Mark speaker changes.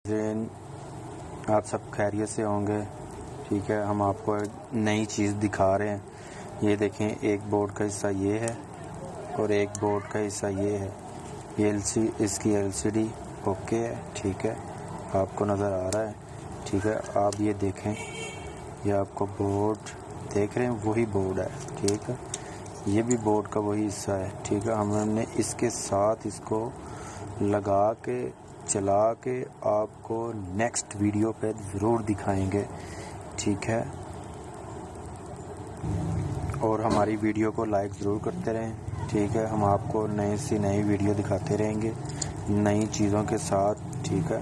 Speaker 1: आप सब खैरियत से होंगे। ठीक है, हम आपको एक नई चीज़ दिखा रहे हैं। ये देखें, एक बोर्ड का हिस्सा ये है और एक बोर्ड का हिस्सा ये है। ये इसकी LCD ओके है। ठीक है, आपको नज़र आ रहा है। ठीक है, आप ये देखें, ये आपको बोर्ड देख रहे हैं, वही बोर्ड है। ठीक है, ये भी बोर्ड का वही हिस्सा है। ठीक है, हमने इसके साथ इसको लगा के चला के आपको नेक्स्ट वीडियो पे ज़रूर दिखाएंगे। ठीक है, और हमारी वीडियो को लाइक ज़रूर करते रहें। ठीक है, हम आपको नई सी नई वीडियो दिखाते रहेंगे नई चीज़ों के साथ। ठीक है।